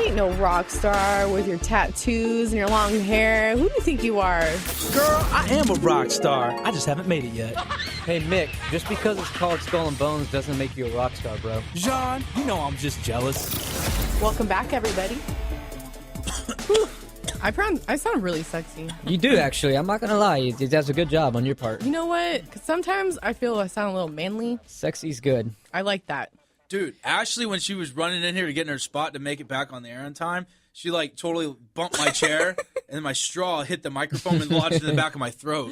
ain't no rock star with your tattoos and your long hair. Who do you think you are? Girl, I am a rock star. I just haven't made it yet. Hey, Mick, just because it's called Skull and Bones doesn't make you a rock star, bro. John, you know I'm just jealous. Welcome back, everybody. I sound really sexy. You do, actually. I'm not going to lie. That's a good job on your part. You know what? 'Cause sometimes I feel I sound a little manly. Sexy's good. I like that. Dude, Ashley, when she was running in here to get in her spot to make it back on the air on time, she, like, totally bumped my chair, and then my straw hit the microphone and lodged in the back of my throat.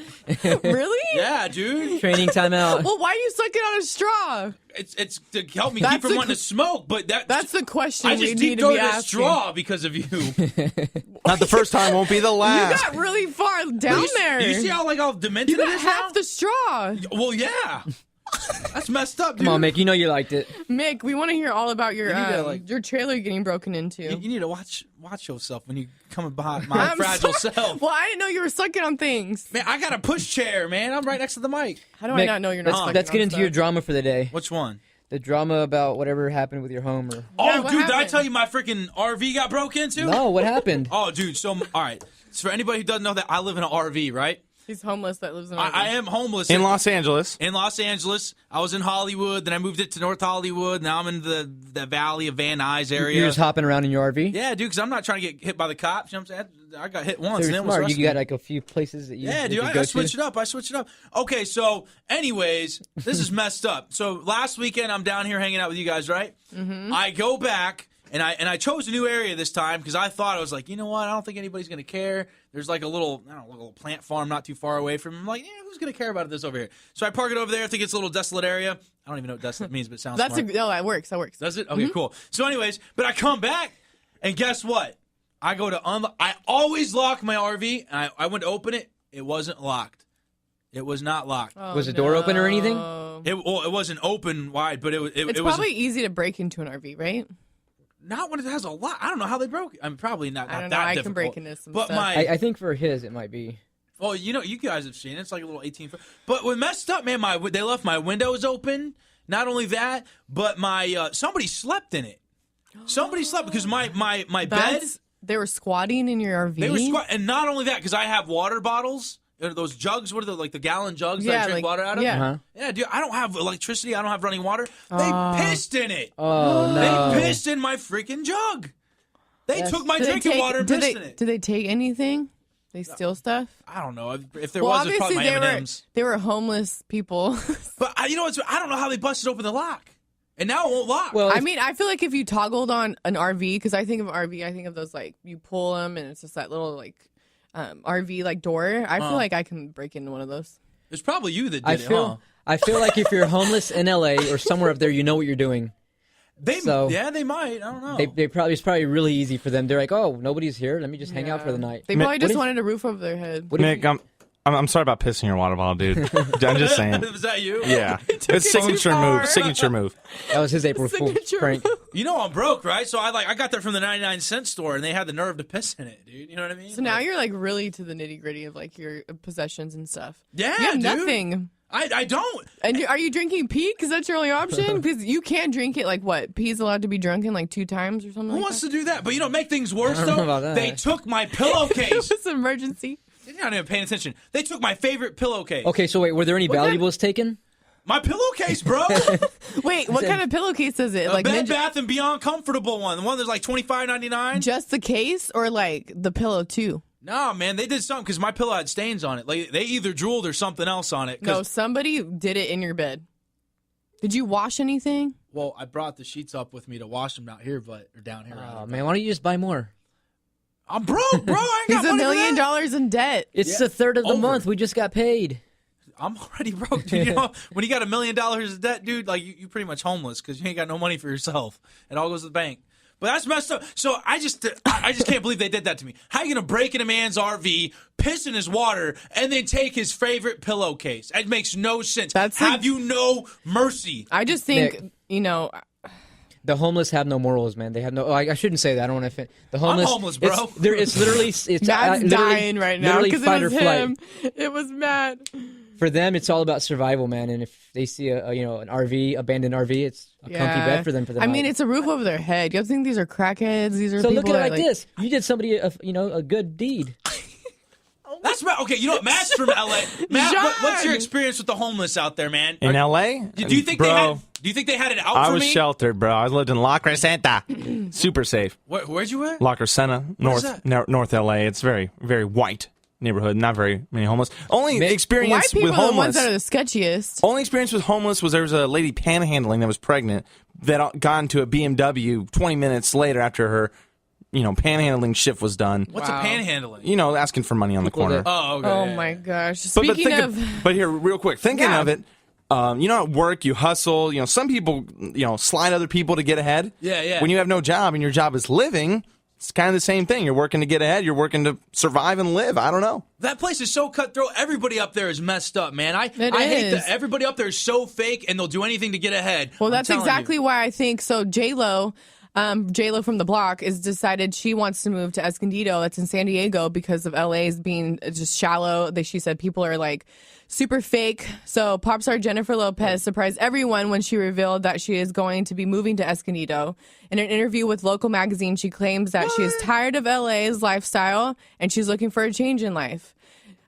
Really? Yeah, dude. Training time out. Well, why are you sucking on a straw? It's to help me keep from wanting to smoke, but that's the question I we just need deep to be throated a asking. straw because of you. Not the first time, won't be the You last. got really far down there. You see how, like, all demented You it got is half now? the straw. Well, yeah. That's messed up, dude. Come on, Mick. You know you liked it. Mick, we want to hear all about your You need to, your trailer getting broken into. You need to watch yourself when you come behind my fragile self. Well, I didn't know you were sucking on things. Man, I got a push chair, man. I'm right next to the mic. How do I not know you're not sucking Let's get on into stuff? your drama for the day. Which one? The drama about whatever happened with your home. Or... Yeah, Oh, what dude, did I happened? tell you my freaking RV got broke into? No, what happened? Oh, dude, so, all right. So for anybody who doesn't know that, I live in an RV, right? He's homeless that lives in I am homeless. In Los Angeles. In Los Angeles. I was in Hollywood, then I moved it to North Hollywood. Now I'm in the valley of Van Nuys area. You're just hopping around in your RV? Yeah, dude, because I'm not trying to get hit by the cops. You know what I'm saying? I got hit once. So and you're it was smart. You rescued. got like a few places that you Yeah, you dude, could go I switched to. it up. I switched it up. Okay, so anyways, this is messed up. So last weekend, I'm down here hanging out with you guys, right? Mm-hmm. I go back, and I chose a new area this time because I thought, I was like, you know what? I don't think anybody's going to care. There's like a little, I don't know, little plant farm not too far away from me. I'm like, yeah, who's going to care about this over here? So I park it over there. I think it's a little desolate area. I don't even know what desolate means, but it sounds smart. that works. That works. Does it? Okay, cool. So anyways, but I come back, and guess what? I go to unlock. I always lock my RV, and I went to open it. It wasn't locked. It was not locked. Oh, Was the door open or anything? It wasn't open wide, but it It's was probably easy to break into an RV, right? not when it has a lock. I don't know how they broke it. I'm probably not I don't know. that I difficult. can break into some but stuff. I think for his, it might be. Well, you know, you guys have seen it. It's like a little 18-foot. But what messed up, man, they left my windows open. Not only that, but my somebody slept in it. Somebody slept because my bed. They were squatting in your RV? They were and not only that, because I have water bottles. Those jugs, what are they, like the gallon jugs that I drink water out of? Yeah. Uh-huh. Yeah, dude, I don't have electricity. I don't have running water. They pissed in it. Oh, no. They pissed in my freaking jug. They took my drinking water and pissed in it. Did they take anything? They steal stuff? I don't know. If there Well, was, it's probably obviously my M&Ms. they were homeless people. But you know what? I don't know how they busted open the lock. And now it won't lock. Well, I mean, I feel like if you toggled on an RV, because I think of RV, I think of those, like, you pull them and it's just that little, like, RV, like, door. I feel like I can break into one of those. It's probably you that did I it, feel huh? I feel like if you're homeless in LA or somewhere up there, you know what you're doing. Yeah, they might. I don't know. It's probably really easy for them. They're like, oh, nobody's here. Let me just hang out for the night. They probably just wanted a roof over their head. Mick, I'm sorry about pissing your water bottle, dude. I'm just saying. Was that you? Yeah. It's signature move. Signature move. That was his April Fool's Signature prank. You know I'm broke, right? So I got that from the 99-cent store, and they had the nerve to piss in it, dude. You know what I mean? So now you're, like, really to the nitty-gritty of, like, your possessions and stuff. Yeah, You have dude. nothing. I don't. And are you drinking pee? Because that's your only option? Because you can't drink it, like, what? Pee's allowed to be drunken, like, 2 times or something Who like wants that? to do that? But you know, make things worse, I don't know though. about that. They took my pillowcase. It was an emergency. You're not even paying attention. They took my favorite pillowcase. Okay, so wait, were there any valuables taken? My pillowcase, bro. Wait, what kind of pillowcase is it? A Like Bed Ninja- Bath and Beyond comfortable one. The one that's like $25.99. just the case or, like, the pillow, too? No, man, they did something because my pillow had stains on it. Like they either drooled or something else on it. No, somebody did it in your bed. Did you wash anything? Well, I brought the sheets up with me to wash them out here, or down here. Oh, man, why don't you just buy more? I'm broke, bro. I ain't He's got $1 money for million that. in debt. It's Yeah, the third of the over. month. We just got paid. I'm already broke, dude. You know, when you got $1 million of debt, dude, like you pretty much homeless because you ain't got no money for yourself. It all goes to the bank. But that's messed up. So I just can't believe they did that to me. How are you gonna break in a man's RV, piss in his water, and then take his favorite pillowcase? That makes no sense. Have you no mercy? I just think, Nick. The homeless have no morals, man. They have no. Oh, I shouldn't say that. I don't want to offend. The homeless. I'm homeless, bro. It's literally. It's Matt's literally, dying right now literally because it fight was or flight. him. It was Matt. for them, it's all about survival, man. And if they see an RV, abandoned RV, it's a comfy bed for them. I mean, it's a roof over their head. You have to think these are crackheads. These are so people look at it that, like this. You did somebody a good deed. That's right. Okay, you know what? Matt's from LA. Matt, what's your experience with the homeless out there, man? In LA? Do you think they had it out I for was me? sheltered, bro. I lived in La Crescenta. Super safe. Where'd you live? La Crescenta, North LA. It's very, very white neighborhood. Not very many homeless. Only White experience people with are the ones homeless. that are the sketchiest. Only experience with homeless was there was a lady panhandling that was pregnant that got into a BMW 20 minutes later after her panhandling shift was done. What's a panhandling? Asking for money on the corner. Oh, okay. Oh my gosh. But Speaking here, real quick, thinking of it, at work, you hustle. Some people, slide other people to get ahead. Yeah. When you have no job and your job is living, it's kind of the same thing. You're working to get ahead. You're working to survive and live. I don't know. That place is so cutthroat. Everybody up there is messed up, man. I hate is. that everybody up there is so fake, and they'll do anything to get ahead. Well, I'm that's telling exactly you. why I think so. J-Lo from the block is decided she wants to move to Escondido. That's in San Diego because of LA's being just shallow. She said people are like super fake. So pop star Jennifer Lopez surprised everyone when she revealed that she is going to be moving to Escondido. In an interview with Local magazine, she claims that she is tired of LA's lifestyle and she's looking for a change in life.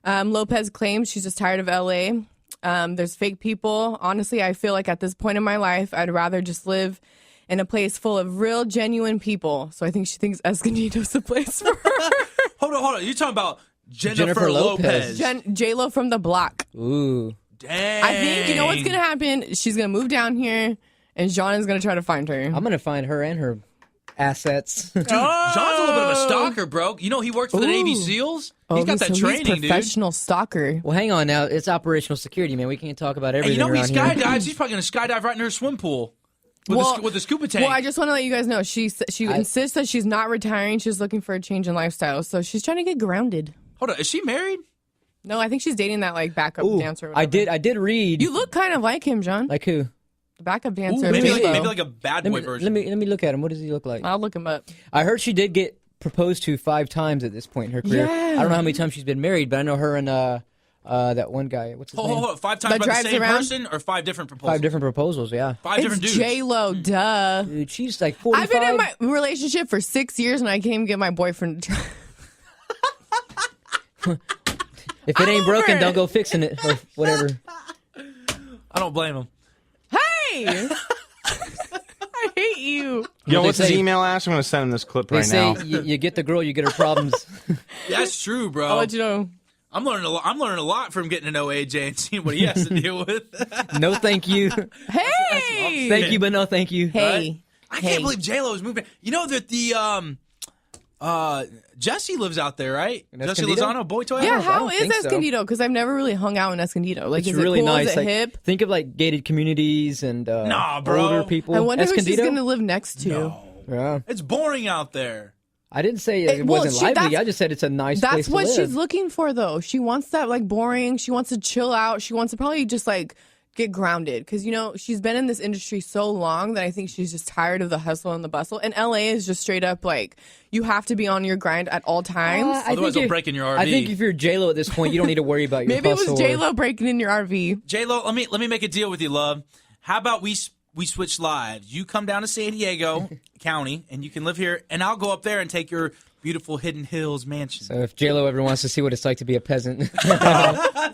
Lopez claims she's just tired of LA. There's fake people. Honestly, I feel like at this point in my life, I'd rather just live in a place full of real, genuine people. So I think she thinks Escondido's the place for her. Hold on. You're talking about Jennifer Lopez. J-Lo from the block. Ooh. Dang. I think, you know what's going to happen? She's going to move down here, and John is going to try to find her. I'm going to find her and her assets. Dude, John's a little bit of a stalker, bro. He works for the Navy SEALs. He's got that training, he's professional stalker. Well, hang on now. It's operational security, man. We can't talk about Hey, everything he around here. skydives. He's probably going to skydive right in her swim pool. With the scuba tank. Well, I just want to let you guys know, she insists that she's not retiring. She's looking for a change in lifestyle. So she's trying to get grounded. Hold on. Is she married? No, I think she's dating that backup dancer. Or whatever. I did read. You look kind of like him, John. Like who? The backup dancer. Maybe J-Lo. like a bad boy version. Let me look at him. What does he look like? I'll look him up. I heard she did get proposed to 5 times at this point in her career. Yeah. I don't know how many times she's been married, but I know her and that one guy. What's his name? Hold on. 5 times That by the drives same around? person or 5 different proposals? 5 different proposals, yeah. 5 different It's dudes. J-Lo, duh. Dude, she's like 45. I've been in my relationship for 6 years and I can't even get my boyfriend to If it ain't broken, don't go fixing it or whatever. I don't blame him. Hey! I hate you. Yo, They what's his say- email, Ash? I'm going to send him this clip They right say now. you get the girl, you get her problems. That's true, bro. I'll let you know. I'm learning a lot from getting to know AJ and seeing what he has to deal with. No, thank you. Hey! Thank you, but no, thank you. Hey. I can't believe J-Lo is moving. You know that the Jesse lives out there, right? In Jesse Escondido? Lozano, boy toy. Yeah, I how don't is think so. Escondido? Because I've never really hung out in Escondido. Like, It's is really it cool? nice. Is it Like, hip? think of like gated communities and Nah, bro. older people. I wonder who she's Escondido? going to live next to. No. Yeah. It's boring out there. I didn't say it well, wasn't she- lively. that's- I just said it's a nice That's place to what live. she's looking for, though. She wants that, like, boring. She wants to chill out. She wants to probably just, like, get grounded. Because, she's been in this industry so long that I think she's just tired of the hustle and the bustle. And LA is just straight up, like, you have to be on your grind at all times. Otherwise, they'll break in your RV. I think if you're J-Lo at this point, you don't need to worry about your Maybe it was hustle or- J-Lo breaking in your RV. J-Lo, let me make a deal with you, love. How about we switch lives? You come down to San Diego County, and you can live here, and I'll go up there and take your beautiful Hidden Hills mansion. So if J-Lo ever wants to see what it's like to be a peasant,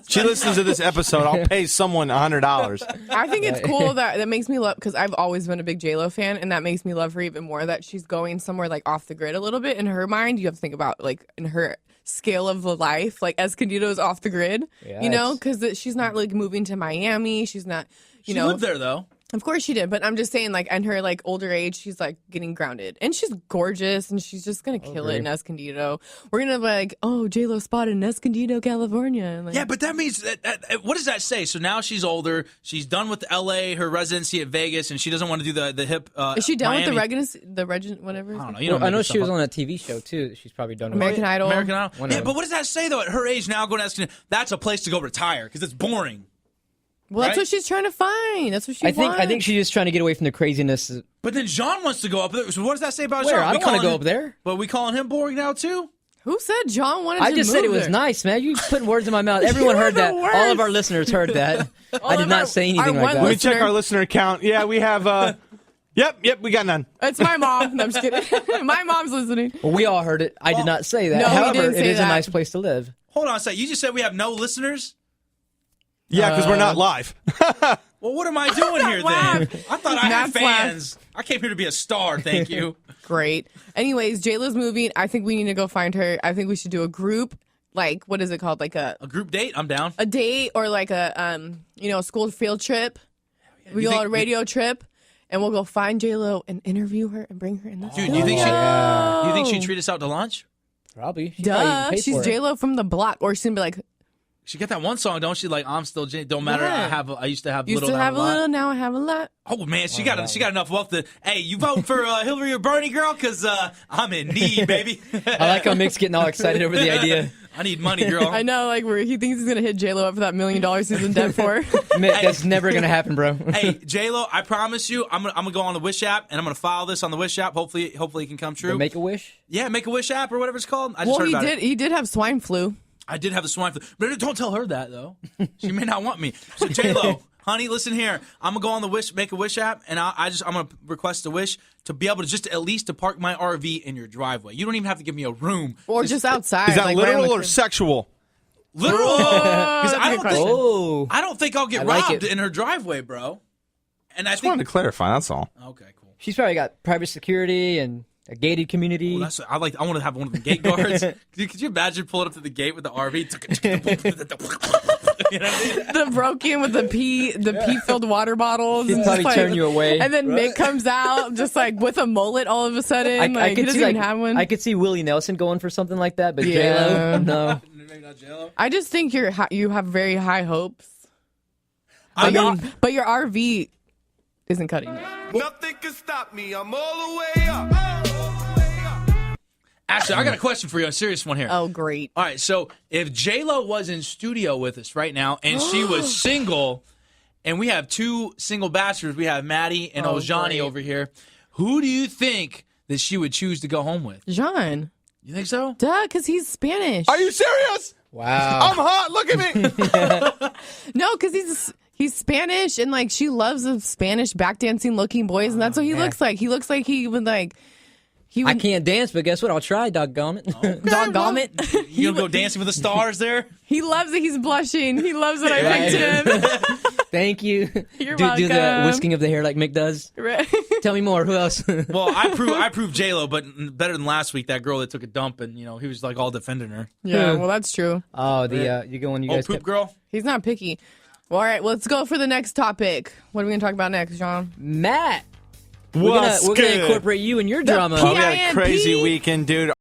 She listens to this episode. I'll pay someone $100. I think it's cool that makes me love, because I've always been a big J-Lo fan, and that makes me love her even more, that she's going somewhere, like, off the grid a little bit. In her mind, you have to think about, like, in her scale of the life, like, Escondido's off the grid, Yeah, because she's not, like, moving to Miami. She's not, She lived there, though. Of course she did, but I'm just saying, like, in her, like, older age, she's, like, getting grounded. And she's gorgeous, and she's just gonna kill it in Escondido. We're gonna be like, oh, J-Lo spotted in Escondido, California. And, like, Yeah, but that means what does that say? So now she's older. She's done with LA, her residency at Vegas, and she doesn't want to do the hip. is she done Miami. with the whatever? I don't know. I know she was on a TV show too. That she's probably done with. American Idol. American Idol. One Yeah, of but them. what does that say though? At her age now, going to Escondido, that's a place to go retire because it's boring. Well, that's Right? what she's trying to find. That's what she I wants. think she's just trying to get away from the craziness. But then John wants to go up there. So what does that say about Where? John? I don't want to go up there. But we calling him boring now too? Who said John wanted I to just move said it was there? nice, man. You putting words in my mouth. Everyone heard that. worst. All of our listeners heard that. I did not say anything like Let me that. check our listener count. Yeah, we have. Yep, we got none. It's my mom. No, I'm just kidding. My mom's listening. Well, we all heard it. I did not say that. No, he However, didn't it say is a that. nice place to live. Hold on a sec. You just said we have no listeners? Yeah, because we're not live. Well, what am I doing here Laugh. then? I thought I had Matt's laugh. fans. I came here to be a star. Thank you. Great. Anyways, J-Lo's moving. I think we need to go find her. I think we should do a group, like, what is it called? Like A group date? I'm down. a date or like a school field trip. We go on a radio trip, and we'll go find J-Lo and interview her and bring her in the Dude, studio. you think Yeah. you think she'd treat us out to lunch? Probably. She probably even Duh, paid she's for it. J-Lo from the block. Or she's gonna be like, She got that one song, don't she? Like I'm still J. Don't matter. Yeah. I used to have used little. to now have a lot. little, now I have a lot. Oh man, she got enough wealth to. Hey, you voting for Hillary or Bernie, girl? Because I'm in need, baby. I like how Mick's getting all excited over the idea. I need money, girl. I know, like, where he thinks he's gonna hit J-Lo up for that $1 million he's in debt for. Mick, that's never going to happen, bro. Hey, J-Lo, I promise you, I'm gonna go on the Wish app and I'm gonna file this on the Wish app. Hopefully, it can come true. Make a wish? Yeah, Make a Wish app or whatever it's called. I just Well, heard he about did. it. He did have swine flu. I did have the swine flu, but don't tell her that though. She may not want me. So J-Lo, honey, listen here. I'm gonna go on the Make a Wish app, and I'm gonna request a wish to be able to just at least to park my RV in your driveway. You don't even have to give me a room. Or just outside. Is that like, right on literal the or sexual? Literal. Because that's a good question. Oh. I don't think I'll get I like robbed it. in her driveway, bro. And I Just wanted think. to clarify. That's all. Okay, cool. She's probably got private security and a gated community. Well, I want to have one of the gate guards. Could you imagine pulling up to the gate with the RV? You know what I mean? The broken with the pee filled water bottles. She'd and probably just, turn you away. And then Mick comes out just like with a mullet all of a sudden. Like, he doesn't even have one. I could see Willie Nelson going for something like that, but Yeah. J-Lo, no. Maybe not J-Lo. I just think you have very high hopes. I mean, But your RV isn't cutting it. Nothing can stop me. I'm all the way up. actually, I got a question for you. A serious one here. Oh, great. All right, so if J-Lo was in studio with us right now and she was single, and we have two single bachelors, we have Maddie and old Johnny great. over here, who do you think that she would choose to go home with? John. You think so? Duh, because he's Spanish. Are you serious? Wow. I'm hot. Look at me. No, because he's Spanish, and like she loves the Spanish backdancing looking boys, and that's what he looks like. He looks like he would like. He would, I can't dance, but guess what? I'll try, doggone it. doggone it. You gonna go Dancing with the Stars there? He loves it. He's blushing. He loves that I Right. picked him. Thank you. You're do the welcome. whisking of the hair like Mick does. Right. Tell me more. Who else? Well, I proved J-Lo, but better than last week. That girl that took a dump and he was like all defending her. Yeah, well, that's true. Oh, the you go on. You Oh, guys poop kept- girl. He's not picky. Well, all right, well, let's go for the next topic. What are we going to talk about next, John? Matt. What's We're gonna good? incorporate you in your drama. Oh, we had a PIMP. crazy weekend, dude.